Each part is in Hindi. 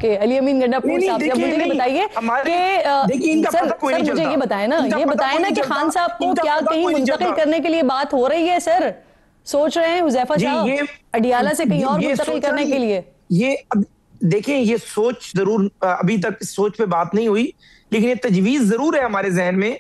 आपके अली अमीन गंडापुर साहब से। मुझे ये बताइए कि सर मुझे ये बताए ना कि खान साहब को क्या कहीं मुंतकिल करने के लिए बात हो रही है सर? सोच रहे हैं हुज़ैफा साहब अडियाला से कहीं और मुंतकिल करने के लिए? ये अब देखिए, ये सोच जरूर अभी तक इस सोच पे बात नहीं हुई, लेकिन ये तजवीज जरूर है हमारे जहन में।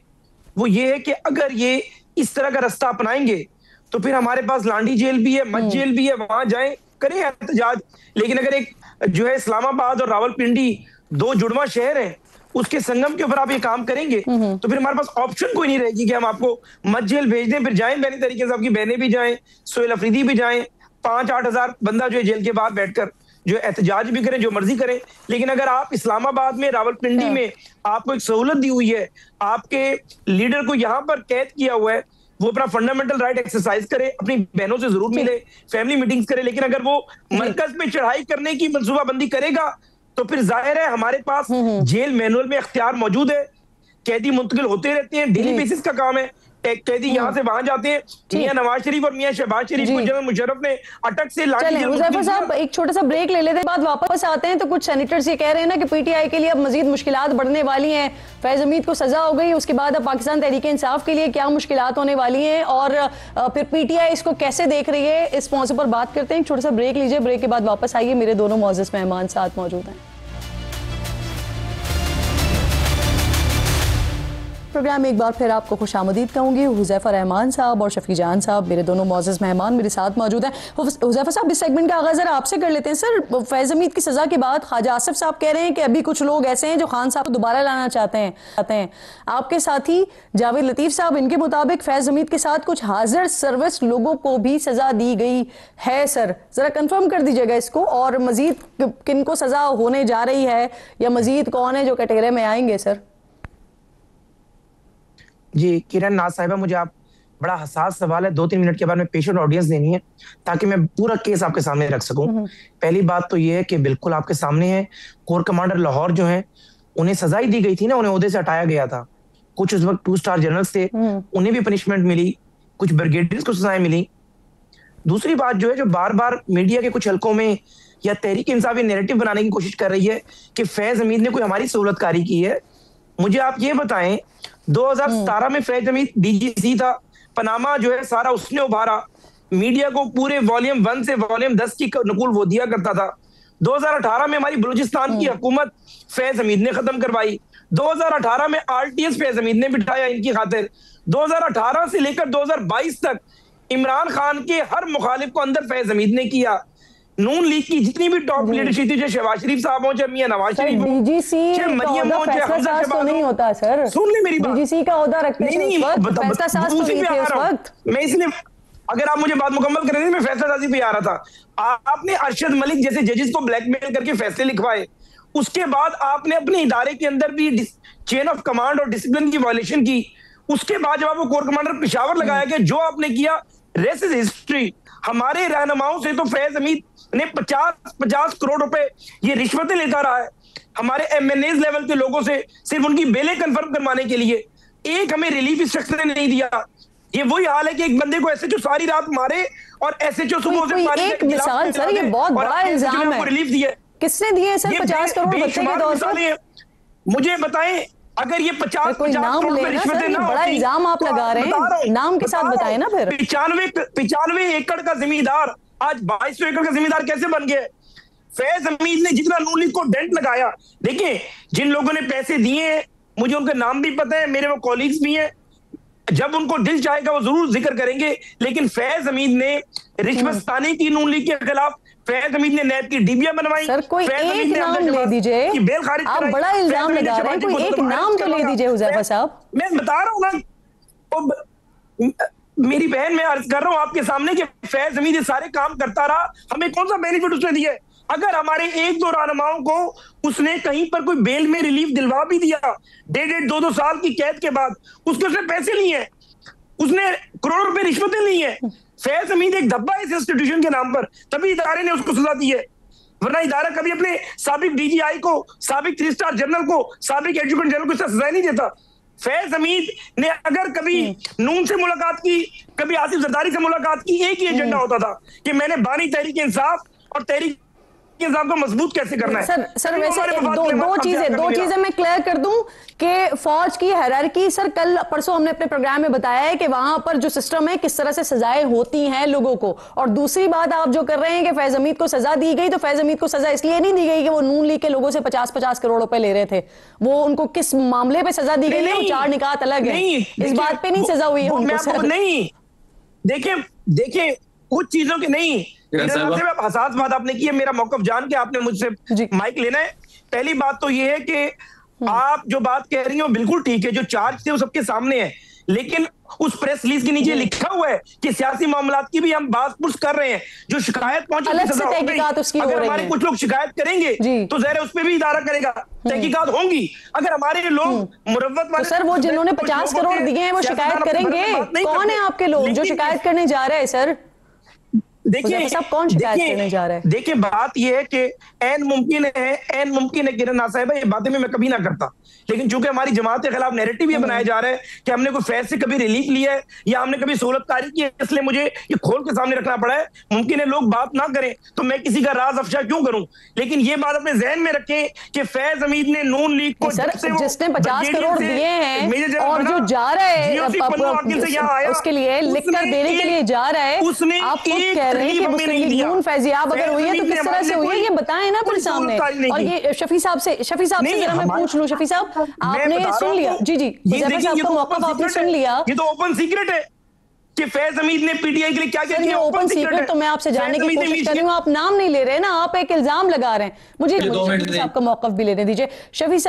वो ये है कि अगर ये इस तरह का रास्ता अपनाएंगे तो फिर हमारे पास लांडी जेल भी है, मत जेल भी है, वहां जाएं करें एहतजाज। लेकिन अगर एक जो है इस्लामाबाद और रावलपिंडी दो जुड़वा शहर है, उसके संगम के ऊपर आप ये काम करेंगे तो फिर हमारे पास ऑप्शन कोई नहीं रहेगी कि हम आपको मत जेल भेज दें, फिर जाएं बैनी तरीके से, आपकी बहनें भी जाएं, सोहेल अफरीदी भी जाएं, 5-8 हजार बंदा जो है जेल के बाहर बैठकर जो एहतजाज भी करें, जो मर्जी करें। लेकिन अगर आप इस्लामाबाद में, रावलपिंडी में आपको एक सहूलत दी हुई है, आपके लीडर को यहाँ पर कैद किया हुआ है, वो अपना फंडामेंटल राइट एक्सरसाइज करे, अपनी बहनों से जरूर मिले, फैमिली मीटिंग्स करे, लेकिन अगर वो मरकज में चढ़ाई करने की मंसूबाबंदी करेगा तो फिर जाहिर है हमारे पास जेल मैनुअल में इख्तियार मौजूद है, कैदी मुंतकिल होते रहते हैं, डेली बेसिस का काम है, कैदी यहाँ से वहां जाते हैं। मियां नवाज शरीफ और मियां शहबाज शरीफ को जनरल मुशर्रफ ने अटक से चलें हुज़ैफा साहब एक छोटा सा ब्रेक ले लेते हैं, बाद वापस आते हैं। तो कुछ सेनेटर्स ये कह रहे हैं ना कि पीटीआई के लिए अब मजीद मुश्किलात बढ़ने वाली हैं, फैज हमीद को सजा हो गई, उसके बाद अब पाकिस्तान तहरीक इंसाफ के लिए क्या मुश्किलात होने वाली हैं और फिर पीटीआई इसको कैसे देख रही है, इस मौजू पर बात करते हैं। एक छोटा सा ब्रेक लीजिए, ब्रेक के बाद वापस आइए, मेरे दोनों मौजूद मेहमान साथ मौजूद हैं। प्रोग्राम में एक बार फिर आपको खुशामदीद कहूँगी। हुज़ैफा रहमान साहब और शफी जान साहब मेरे दोनों मौजूद मेहमान मेरे साथ मौजूद हैं। हुज़ैफा साहब इस सेगमेंट का आगाज़ ज़रा आपसे कर लेते हैं। सर फैज़ हमीद की सज़ा के बाद ख्वाजा आसिफ साहब कह रहे हैं कि अभी कुछ लोग ऐसे हैं जो खान साहब को दोबारा लाना चाहते हैं। आपके साथी जावेद लतीफ़ साहब, इनके मुताबिक फैज़ हमीद के साथ कुछ हाजिर सर्विस लोगों को भी सज़ा दी गई है। सर ज़रा कन्फर्म कर दीजिएगा इसको, और मज़ीद किन को सज़ा होने जा रही है या मज़ीद कौन है जो कटघरे में आएंगे? सर जी किरण नाज साहिबा, मुझे आप बड़ा हसास सवाल है, 2-3 मिनट के बाद में पेशेंट ऑडियंस देनी है ताकि मैं पूरा केस आपके सामने रख सकूं। पहली बात तो ये है कि बिल्कुल आपके सामने है, कोर कमांडर लाहौर जो है उन्हें सजा ही दी गई थी ना, उन्हें ओहदे से हटाया गया था। कुछ उस वक्त 2 स्टार जनरल्स थे, उन्हें भी पनिशमेंट मिली, कुछ ब्रिगेडियर्स को सजाएं मिली। दूसरी बात जो है, जो बार बार मीडिया के कुछ हलकों में या तहरीक इंसाफ नैरेटिव बनाने की कोशिश कर रही है कि फैज हमीद ने कोई हमारी सहूलतकारी की है, मुझे आप ये बताएं 2017 में फैज हमीद डीजीसी था, पनामा जो है सारा उसने उभारा, मीडिया को पूरे वॉल्यूम 1 से वॉल्यूम 10 की नकुल वो दिया करता था। 2018 में हमारी बलूचिस्तान की हुकूमत फैज हमीद ने खत्म करवाई। 2018 में आरटीएस फैज हमीद ने बिठाया इनकी खातिर। 2018 से लेकर 2022 तक इमरान खान के हर मुखालिफ को अंदर फैज हमीद ने किया। नून लीग की जितनी भी टॉप लीडरशिप थी, चाहे शहबाज शरीफ साहब हो, चाहे मियां नवाज शरीफ हो, चाहे मरियम हो, चाहे हमजा शहबाज नहीं होता सर, सुन ले मेरी बात, डीजीसी का ओहदा रखते हैं फैसला साज तो नहीं थे उस वक्त। मैं इसलिए, अगर आप मुझे बात मुकम्मल करेंगे, मैं फैसला साजी पे आ रहा था। आपने अरशद मलिक जैसे जजेस को ब्लैकमेल करके फैसले लिखवाए, उसके बाद आपने अपने इदारे के अंदर भी चेन ऑफ कमांड और डिसिप्लिन की वायलेशन की। उसके बाद जब आपको कोर कमांडर पेशावर लगाया गया, जो आपने किया रेस इज हिस्ट्री। हमारे रहनुमाओं से तो फैज हमीद ने 50 करोड़ रुपए ये रिश्वतें लेता रहा है, हमारे एमएनएज लेवल के लोगों से सिर्फ उनकी बेलें कंफर्म करवाने के लिए। एक हमें रिलीफ इस शख्स ने नहीं दिया। ये वही हाल है कि एक बंदे को एसएचओ सारी रात मारे और एसएचओ सुबह से मारे। एक मिसाल सर, ये बहुत बड़ा इल्जाम है, रिलीफ दिया किसने दिए सर 50 करोड़ बच्चे के तौर पर? मुझे बताएं, अगर ये 50 नाम लेना सर, ये बड़ा इल्जाम आप लगा रहे हैं, नाम के साथ बताएं ना। फिर 95 एकड़ का जमींदार आज 2200 एकड़ का जमींदार कैसे बन गए? फैज हमीद ने जितना नून लीग को डेंट लगाया, देखिए जिन लोगों ने पैसे दिए हैं मुझे उनके नाम भी पता है, मेरे वो कॉलीग्स भी हैं, जब उनको दिल चाहेगा वो जरूर जिक्र करेंगे। लेकिन फैज हमीद ने रिश्वतस्तानी की नून लीग के खिलाफ, फैज हमीद ने नैब की डीबिया बनवाई। सर कोई एक नाम ले दीजिए, आप बड़ा इल्जाम लगा रहे हैं, कोई एक नाम तो ले दीजिए हुज़ैफा साहब। मैं बता रहा हूँ ना, मेरी बहन, मैं अर्ज कर रहा हूँ आपके सामने कि फैज हमीद ये सारे काम करता रहा, हमें कौन सा बेनिफिट उसने दिया? अगर हमारे 1-2 रहनुमाओं को उसने कहीं पर कोई बेल में रिलीफ दिलवा भी दिया 1.5-2 साल की कैद के बाद, उसने पैसे लिए हैं, उसने करोड़ों रुपए रिश्वतें ली हैं। फैज हमीद एक धब्बा है इस इंस्टीट्यूशन के नाम पर, तभी इदारे ने उसको सजा दी है, वरना इदारा कभी अपने साबिक डीजीआई को, साबिक 3 स्टार जनरल को, साबिक एडजुकेंट जनरल को सजा नहीं देता। फैज हमीद ने अगर कभी नून से मुलाकात की, कभी आसिफ जरदारी से मुलाकात की, एक ही एजेंडा होता था कि मैंने बानी तहरीक इंसाफ और तहरीक के निजाम को मजबूत कैसे करना है। सर वैसे दो चीजें मैं क्लियर कर दूं कि फौज की हायरार्की, सर कल परसों हमने अपने प्रोग्राम में बताया है कि वहां पर जो सिस्टम है किस तरह से सजाएं होती हैं लोगों को। और दूसरी बात आप जो कर रहे हैं कि फैज हमीद को सजा दी गई, तो फैज हमीद को सजा इसलिए नहीं दी गई कि वो नून लीग के लोगों से 50-50 करोड़ रुपए ले रहे थे। वो उनको किस मामले पे सजा दी गई है, वो 4 निकात अलग है, इस बात पे नहीं सजा हुई है उनको। नहीं देखिए कुछ चीजों के नहीं, हसास बात आपने की है, मेरा मौकफ जान के आपने मुझसे माइक लेना है। पहली बात तो ये है कि आप जो बात कह रही हो बिल्कुल ठीक है, जो चार्ज थे वो सबके सामने है, लेकिन उस प्रेस रिलीज के नीचे लिखा हुआ है कि सियासी मामलात की भी हम बात पुष्ट कर रहे हैं। जो शिकायत पहुंची अगर हमारे कुछ लोग शिकायत करेंगे तो ज़ाहिर है उस पर भी इदारा करेगा, तहकीकात होंगी। अगर हमारे लोग मुरव्वत वाले, सर वो जिन्होंने 50 करोड़ दिए हैं वो शिकायत करेंगे, कौन है आपके लोग जो शिकायत करने जा रहे हैं? सर देखिए सब कौन शिकायत करने जा रहा है? देखिए बात यह है कि ऐन मुमकिन है किरण साहिबा, ये बातें मैं कभी ना करता, लेकिन चूंकि हमारी जमात के खिलाफ नैरेटिव ये बनाया जा रहा है कि हमने कोई फैज से कभी रिलीफ लिया है या हमने कभी सहूलतकारी की है, इसलिए मुझे ये खोल के सामने रखना पड़ा है। मुमकिन है लोग बात ना करें तो मैं किसी का राज अफशा क्यों करूं, लेकिन ये बात अपने जहन में रखें कि फैज हमीद ने नून लीग को जिसने 50 करोड़ दिए हैं और जो जा रहा है उसके लिए लिख कर देने के लिए जा रहा है, आप खुद कह रहे हैं कि मुस्लिम लीग नून फैजियाब अगर हुई है तो किस तरह से हुई है ये बताएं ना फिर सामने। और ये शफी साहब से जरा मैं पूछ लूं, शफी साहब आपने सुन लिया? जी हुज़ैफा साहब का मौक़िफ़ आपने सुन लिया? ये तो ओपन सीक्रेट है कि फैज हमीद ने पीटीआई के लिए क्या किया। ओपन सीक्रेट तो मैं आपसे जानने की कोशिश कर रही हूँ, आप नाम नहीं ले रहे ना, आप एक इल्जाम लगा रहे हैं। मुझे शफी साहब का मौक़िफ़ भी लेने दीजिए। शफी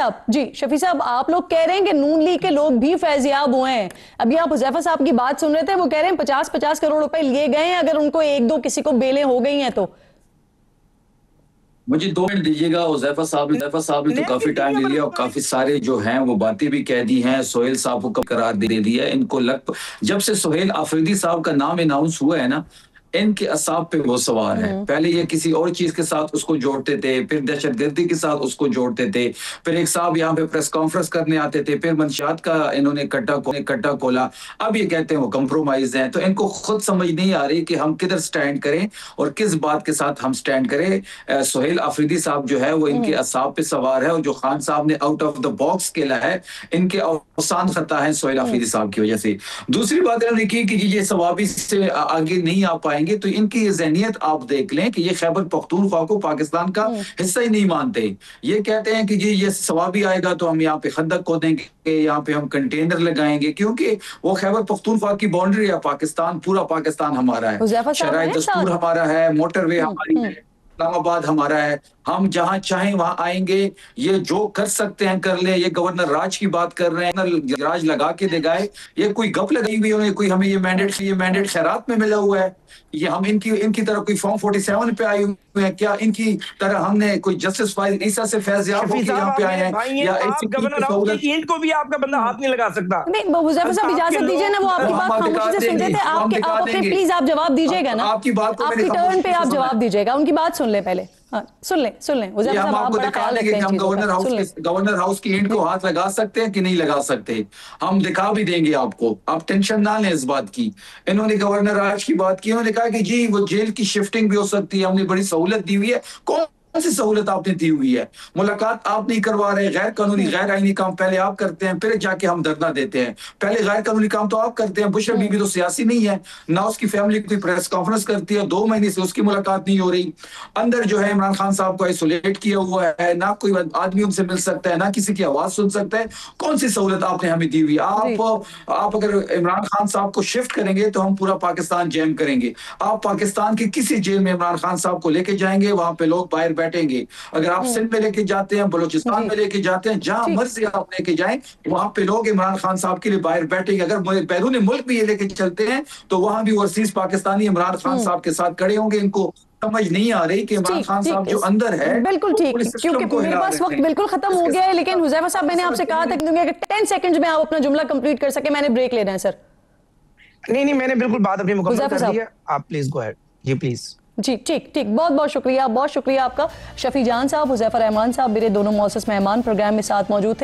साहब आप लोग कह रहे हैं कि नून लीग के लोग भी फैजियाब हुए हैं। अभी आप हुज़ैफा साहब की बात सुन रहे थे, वो कह रहे हैं 50-50 करोड़ रुपए लिए गए हैं, अगर उनको 1-2 किसी को बेलें हो गई हैं तो। मुझे 2 मिनट दीजिएगा। हुज़ैफा साहब ने तो काफी टाइम ले लिया और काफी सारे जो हैं वो बातें भी कह दी हैं। सोहेल साहब को कब करार दे दिया इनको जब से सोहेल आफरीदी साहब का नाम अनाउंस हुआ है ना, इनके असाब पे वो सवार है। पहले ये किसी और चीज के साथ उसको जोड़ते थे, फिर दहशतगर्दी के साथ उसको जोड़ते थे, फिर एक साहब यहाँ पे प्रेस कॉन्फ्रेंस करने आते थे, फिर मंशियात का इन्होंने कट्टा खोला, अब ये कहते हैं वो कंप्रोमाइज हैं। तो इनको खुद समझ नहीं आ रही कि हम किधर स्टैंड करें और किस बात के साथ हम स्टैंड करें। सोहेल आफरीदी साहब जो है वो इनके असाब पे सवार है, और जो खान साहब ने आउट ऑफ द बॉक्स खेला है, इनके अवसान खता है सोहेल आफरीदी साहब की वजह से। दूसरी बात इन्होंने की कि ये सवाबी से आगे नहीं आ पाएंगे, तो इनकी ये ज़हनियत आप देख लें कि ये खैबर पख्तूनख्वा को पाकिस्तान का हिस्सा ही नहीं मानते। ये कहते हैं कि ये सवाबी आएगा तो हम यहाँ पे खंदक खोदेंगे, यहाँ पे हम कंटेनर लगाएंगे, क्योंकि वो खैबर पख्तूनख्वा की बाउंड्री है पाकिस्तान, पूरा पाकिस्तान हमारा है, शराय दस्तूर हमारा है, मोटरवे हमारी है, इस्लामाबाद हमारा है, हम जहां चाहें वहां आएंगे, ये जो कर सकते हैं कर ले। ये गवर्नर राज की बात कर रहे हैं, राज लगा के दिखाए, ये कोई गप लगाई हुई है, कोई हमें ये मैंडेट खैरात में मिला हुआ है, ये हम इनकी तरह कोई फॉर्म 47 पे आए हुए हैं क्या? इनकी तरह हमने कोई जस्टिस फाइल ईसा से फैज़याब होकर यहाँ पे आए हैं, या गवर्नर राउत की ईंट को भी आपका बंदा हाथ नहीं लगा सकता। नहीं हुज़ैफा साहब इजाजत दीजिए ना, वो आपकी बात खामोशी से सुनते थे, आप अपने प्लीज आप जवाब दीजिएगा ना, आपकी टर्न पे आप जवाब दीजिएगा, उनकी बात सुन ले पहले। सुन लें हम आपको दिखा देंगे कि हम गवर्नर हाउस की ईंट को हाथ लगा सकते हैं कि नहीं लगा सकते, हम दिखा भी देंगे आपको, आप टेंशन ना लें इस बात की। इन्होंने गवर्नर राज की बात की, उन्होंने कहा कि जी वो जेल की शिफ्टिंग भी हो सकती है, हमने बड़ी सहूलत दी हुई है। कौन सी सहूलत आपने दी हुई है? मुलाकात आप नहीं करवा रहे, गैर कानूनी गैर आईनी काम पहले आप करते हैं, फिर जाके हम धरना देते हैं। पहले गैर कानूनी काम तो आप करते हैं। बुशरा बीबी तो सियासी नहीं है ना, उसकी फैमिली कोई प्रेस कॉन्फ्रेंस करती है, 2 महीने से उसकी मुलाकात नहीं हो रही। अंदर जो है इमरान खान साहब को आइसोलेट किया हुआ है, ना कोई आदमी उनसे मिल सकता है, ना किसी की आवाज सुन सकता है। कौन सी सहूलत आपने हमें दी हुई? आप अगर इमरान खान साहब को शिफ्ट करेंगे तो हम पूरा पाकिस्तान जैम करेंगे। आप पाकिस्तान की किसी जेल में इमरान खान साहब को लेके जाएंगे, वहां पे लोग बाहर बैठेंगे। अगर आप सिंध में लेके जाते हैं, बलूचिस्तान में लेके जाते हैं, जहां मर्जी आप लेके जाएं, वहां पे लोग इमरान खान साहब के लिए बाहर बैठेंगे। अगर बैरून मुल्क भी ये लेके चलते हैं तो वहां भी ओवरसीज पाकिस्तानी इमरान खान साहब के साथ खड़े होंगे। इनको समझ नहीं आ रही कि इमरान खान साहब जो अंदर है, बिल्कुल ठीक, क्योंकि मेरे पास वक्त बिल्कुल खत्म हो गया है। लेकिन हुज़ैफा साहब मैंने आपसे कहा था कि 10 सेकंड्स में आप अपना जुमला कंप्लीट कर सके, मैंने ब्रेक लेना है सर। नहीं मैंने बिल्कुल बात अपनी मुकम्मल कर दी है, आप प्लीज गो अहेड जी प्लीज। जी ठीक बहुत शुक्रिया आपका। शफी जान साहब, हुज़ैफा रहमान साहब मेरे दोनों मौसस मेहमान प्रोग्राम में साथ मौजूद थे।